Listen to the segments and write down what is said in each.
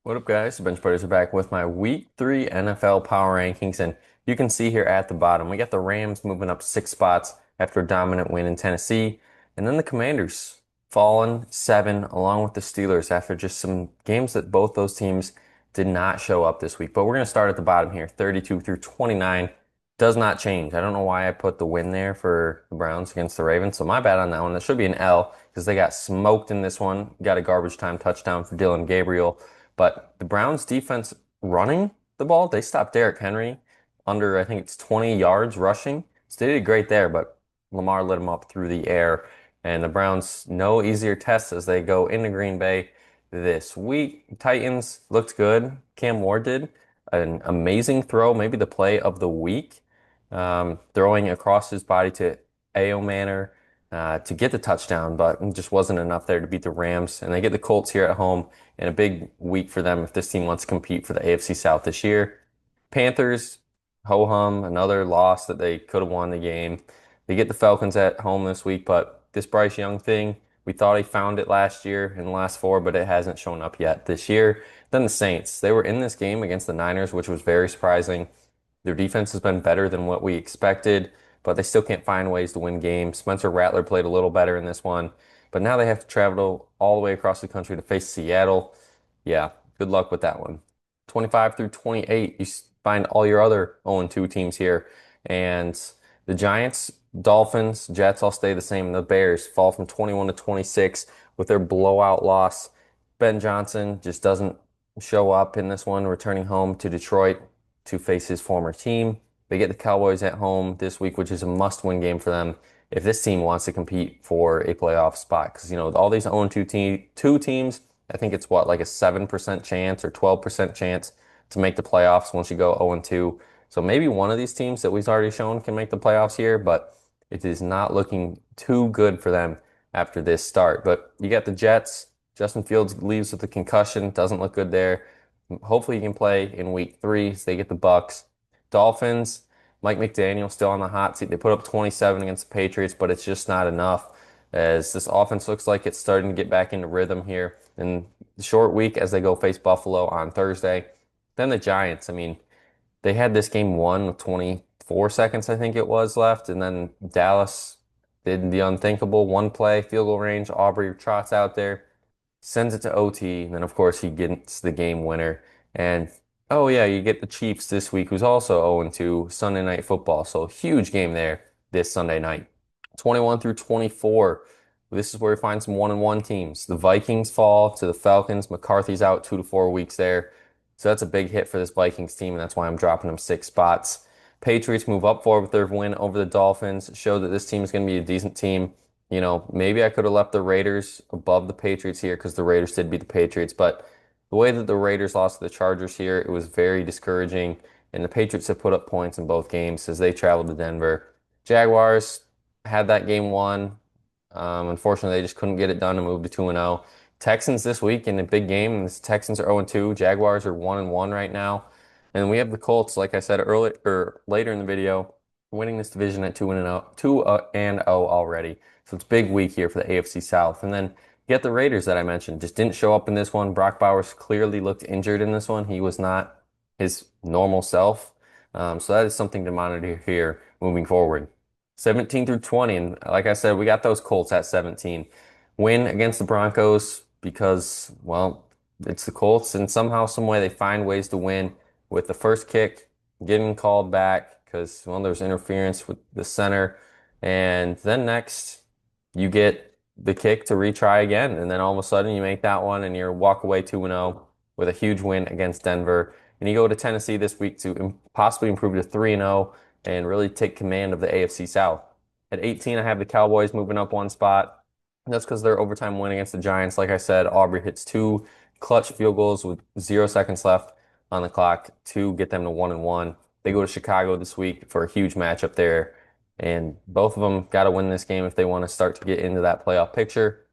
What up, guys? The Bench Buddies are back with my Week 3 NFL Power Rankings, and you can see here at the bottom, we got the Rams moving up 6 spots after a dominant win in Tennessee, and then the Commanders falling 7, along with the Steelers after just some games that both those teams did not show up this week. But we're going to start at the bottom here, 32 through 29. Does not change. I don't know why I put the win there for the Browns against the Ravens, so my bad on that one. That should be an L because they got smoked in this one. Got a garbage time touchdown for Dylan Gabriel. But the Browns defense running the ball, they stopped Derrick Henry under, I think it's 20 yards rushing. So they did great there, but Lamar lit them up through the air. And the Browns, no easier test as they go into Green Bay this week. Titans looked good. Cam Ward did an amazing throw, maybe the play of the week, throwing across his body to A.O. Manor to get the touchdown, but it just wasn't enough there to beat the Rams. And they get the Colts here at home in a big week for them if this team wants to compete for the AFC South this year. Panthers, ho-hum, another loss that they could have won the game. They get the Falcons at home this week, but this Bryce Young thing, we thought he found it last year in the last four, but it hasn't shown up yet this year. Then the Saints, they were in this game against the Niners, which was very surprising. Their defense has been better than what we expected, but they still can't find ways to win games. Spencer Rattler played a little better in this one, but now they have to travel all the way across the country to face Seattle. Yeah, good luck with that one. 25 through 28, you find all your other 0-2 teams here. And the Giants, Dolphins, Jets all stay the same. The Bears fall from 21 to 26 with their blowout loss. Ben Johnson just doesn't show up in this one, returning home to Detroit to face his former team. They get the Cowboys at home this week, which is a must-win game for them if this team wants to compete for a playoff spot. Because, all these 0-2 two teams, I think it's what, like a 7% chance or 12% chance to make the playoffs once you go 0-2. So maybe one of these teams that we've already shown can make the playoffs here, but it is not looking too good for them after this start. But you got the Jets. Justin Fields leaves with a concussion. Doesn't look good there. Hopefully he can play in week 3. So they get the Bucks. Dolphins, Mike McDaniel still on the hot seat. They put up 27 against the Patriots, but it's just not enough as this offense looks like it's starting to get back into rhythm here in the short week as they go face Buffalo on Thursday. Then the Giants, they had this game won with 24 seconds, I think it was left, and then Dallas did the unthinkable, one play, field goal range. Aubrey trots out there, sends it to OT, and then of course he gets the game winner. And oh yeah, you get the Chiefs this week, who's also 0-2 Sunday Night Football. So huge game there this Sunday night. 21 through 24. This is where we find some 1-1 teams. The Vikings fall to the Falcons. McCarthy's out 2 to 4 weeks there. So that's a big hit for this Vikings team, and that's why I'm dropping them 6 spots. Patriots move up 4 with their win over the Dolphins. Show that this team is going to be a decent team. Maybe I could have left the Raiders above the Patriots here because the Raiders did beat the Patriots, but the way that the Raiders lost to the Chargers here, it was very discouraging, and the Patriots have put up points in both games as they traveled to Denver. Jaguars had that game won. Unfortunately, they just couldn't get it done and moved to 2-0. Texans this week in a big game. The Texans are 0-2. Jaguars are 1-1 right now. And we have the Colts, like I said earlier or later in the video, winning this division at 2-0, 2-0 already. So it's a big week here for the AFC South. And then you get the Raiders that I mentioned, just didn't show up in this one. Brock Bowers clearly looked injured in this one. He was not his normal self. So that is something to monitor here moving forward. 17 through 20. And like I said, we got those Colts at 17. Win against the Broncos because, well, it's the Colts, and somehow, some way, they find ways to win with the first kick getting called back because, well, there's interference with the center. And then next, you get the kick to retry again. And then all of a sudden, you make that one and you walk away 2-0 with a huge win against Denver. And you go to Tennessee this week to possibly improve to 3-0 and really take command of the AFC South. At 18, I have the Cowboys moving up 1 spot. That's because their overtime win against the Giants. Like I said, Aubrey hits 2 clutch field goals with 0 seconds left on the clock to get them to 1-1. They go to Chicago this week for a huge matchup there, and both of them got to win this game if they want to start to get into that playoff picture.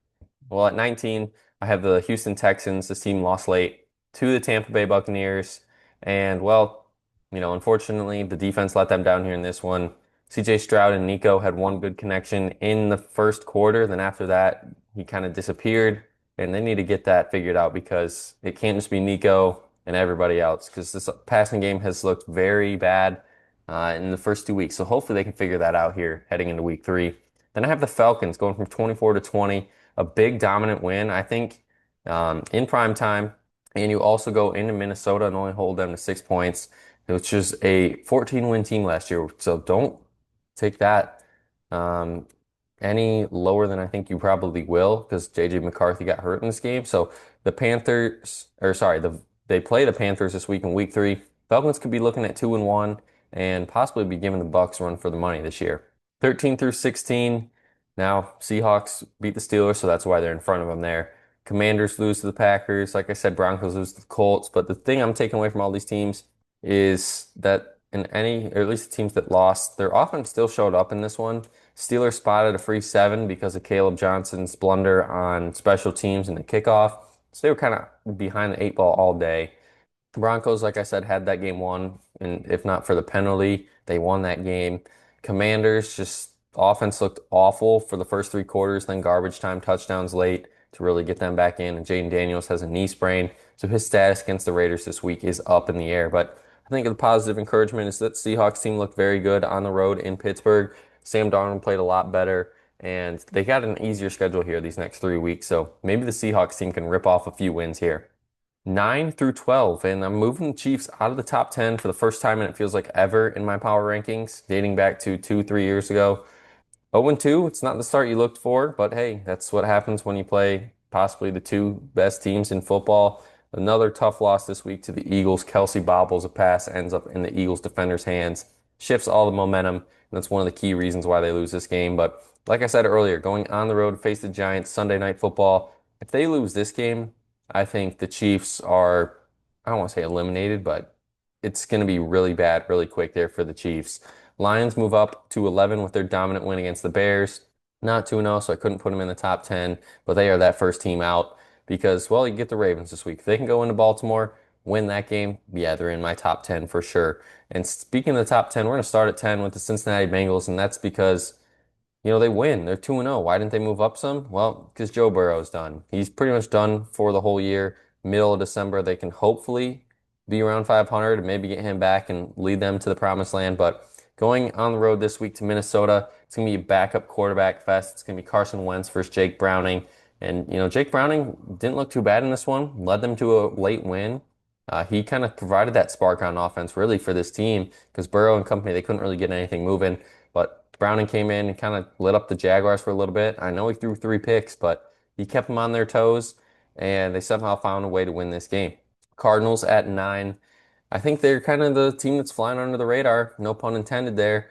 Well, at 19, I have the Houston Texans. This team lost late to the Tampa Bay Buccaneers, and well, unfortunately, the defense let them down here in this one. CJ Stroud and Nico had one good connection in the first quarter. Then after that, he kind of disappeared. and they need to get that figured out because it can't just be Nico and everybody else because this passing game has looked very bad in the first 2 weeks. So hopefully they can figure that out here heading into week three. Then I have the Falcons going from 24 to 20, a big dominant win, I think, in prime time. And you also go into Minnesota and only hold them to 6 points, which is a 14-win team last year. So don't take that um, any lower than I think you probably will because JJ McCarthy got hurt in this game. So the Panthers, or sorry, they play the Panthers this week in week three. Falcons could be looking at 2-1 and possibly be giving the Bucks a run for the money this year. 13 through 16. Now Seahawks beat the Steelers, so that's why they're in front of them there. Commanders lose to the Packers. Like I said, Broncos lose to the Colts. But the thing I'm taking away from all these teams is that in any, or at least the teams that lost, their offense still showed up in this one. Steelers spotted a free seven because of Caleb Johnson's blunder on special teams in the kickoff. So they were kind of behind the eight ball all day. Broncos, like I said, had that game won, and if not for the penalty, they won that game. Commanders just offense looked awful for the first 3 quarters, then garbage time touchdowns late to really get them back in. And Jaden Daniels has a knee sprain, so his status against the Raiders this week is up in the air. But I think the positive encouragement is that Seahawks team looked very good on the road in Pittsburgh. Sam Darnold played a lot better, and they got an easier schedule here these next 3 weeks. So maybe the Seahawks team can rip off a few wins here. 9 through 12, and I'm moving the Chiefs out of the top 10 for the first time, and it feels like ever in my power rankings, dating back to 2, 3 years ago. 0-2, it's not the start you looked for, but hey, that's what happens when you play possibly the two best teams in football. Another tough loss this week to the Eagles. Kelsey bobbles a pass, ends up in the Eagles defender's hands, shifts all the momentum, and that's one of the key reasons why they lose this game. But like I said earlier, going on the road to face the Giants Sunday Night Football, if they lose this game, I think the Chiefs are, I don't want to say eliminated, but it's going to be really bad really quick there for the Chiefs. Lions move up to 11 with their dominant win against the Bears. Not 2-0, so I couldn't put them in the top 10, but they are that first team out because, well, you get the Ravens this week. If they can go into Baltimore, win that game, yeah, they're in my top 10 for sure. And speaking of the top 10, we're going to start at 10 with the Cincinnati Bengals, and that's because they win. They're 2-0. Why didn't they move up some? Well, because Joe Burrow's done. He's pretty much done for the whole year. Middle of December, they can hopefully be around 500 and maybe get him back and lead them to the promised land. But going on the road this week to Minnesota, it's going to be a backup quarterback fest. It's going to be Carson Wentz versus Jake Browning. And, Jake Browning didn't look too bad in this one, led them to a late win. He kind of provided that spark on offense really for this team because Burrow and company, they couldn't really get anything moving. But Browning came in and kind of lit up the Jaguars for a little bit. I know he threw 3 picks, but he kept them on their toes, and they somehow found a way to win this game. Cardinals at 9. I think they're kind of the team that's flying under the radar, no pun intended there,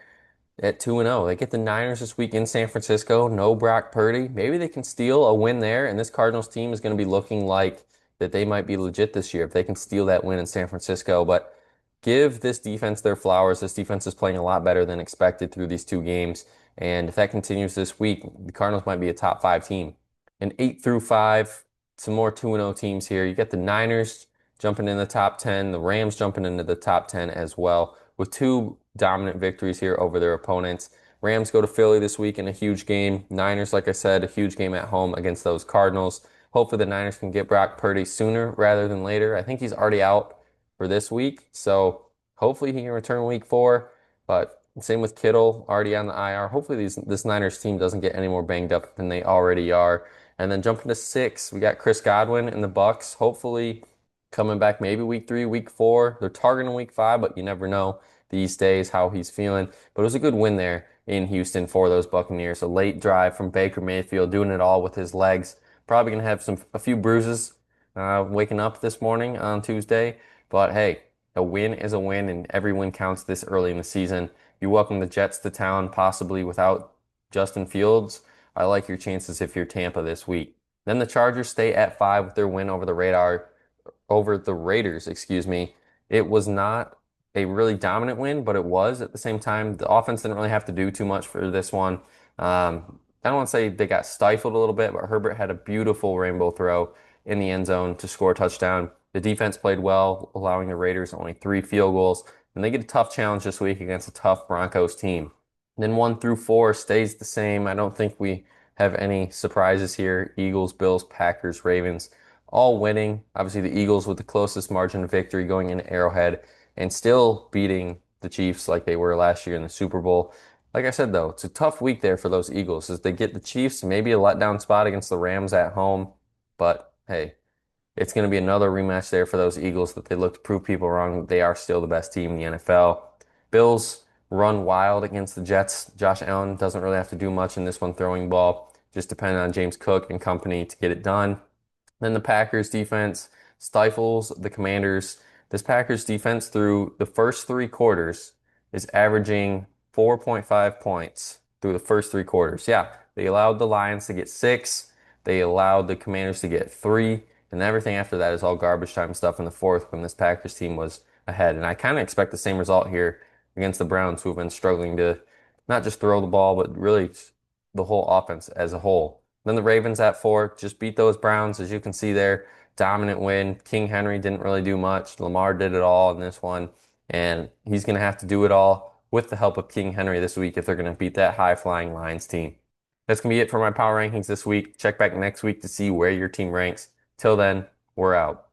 at 2-0. They get the Niners this week in San Francisco. No Brock Purdy. Maybe they can steal a win there, and this Cardinals team is going to be looking like that they might be legit this year if they can steal that win in San Francisco. But give this defense their flowers. This defense is playing a lot better than expected through these 2 games. And if that continues this week, the Cardinals might be a top 5 team. And 8 through 5, some more 2-0 teams here. You get the Niners jumping in the top 10, the Rams jumping into the top 10 as well, with 2 dominant victories here over their opponents. Rams go to Philly this week in a huge game. Niners, like I said, a huge game at home against those Cardinals. Hopefully the Niners can get Brock Purdy sooner rather than later. I think he's already out for this week, so hopefully he can return week 4. But same with Kittle, already on the IR. Hopefully this Niners team doesn't get any more banged up than they already are. And then jumping to 6, we got Chris Godwin and the Bucks. Hopefully coming back maybe week 3, week 4. They're targeting week 5, but you never know these days how he's feeling. But it was a good win there in Houston for those Buccaneers. A late drive from Baker Mayfield, doing it all with his legs. Probably gonna have a few bruises waking up this morning on Tuesday. But hey, a win is a win, and every win counts this early in the season. You welcome the Jets to town, possibly without Justin Fields. I like your chances if you're Tampa this week. Then the Chargers stay at 5 with their win over the Raiders, excuse me. It was not a really dominant win, but it was at the same time. The offense didn't really have to do too much for this one. I don't want to say they got stifled a little bit, but Herbert had a beautiful rainbow throw in the end zone to score a touchdown. The defense played well, allowing the Raiders only 3 field goals, and they get a tough challenge this week against a tough Broncos team. Then 1 through 4 stays the same. I don't think we have any surprises here. Eagles, Bills, Packers, Ravens, all winning. Obviously, the Eagles with the closest margin of victory going into Arrowhead and still beating the Chiefs like they were last year in the Super Bowl. Like I said, though, it's a tough week there for those Eagles as they get the Chiefs, maybe a letdown spot against the Rams at home. But hey, it's going to be another rematch there for those Eagles that they look to prove people wrong. They are still the best team in the NFL. Bills run wild against the Jets. Josh Allen doesn't really have to do much in this one throwing ball, just depending on James Cook and company to get it done. Then the Packers defense stifles the Commanders. This Packers defense through the first three quarters is averaging 4.5 points through the first three quarters. Yeah, they allowed the Lions to get six. They allowed the Commanders to get three. And everything after that is all garbage time stuff in the fourth when this Packers team was ahead. And I kind of expect the same result here against the Browns, who have been struggling to not just throw the ball, but really the whole offense as a whole. Then the Ravens at four just beat those Browns, as you can see there. Dominant win. King Henry didn't really do much. Lamar did it all in this one. And he's going to have to do it all with the help of King Henry this week if they're going to beat that high-flying Lions team. That's going to be it for my power rankings this week. Check back next week to see where your team ranks. Till then, we're out.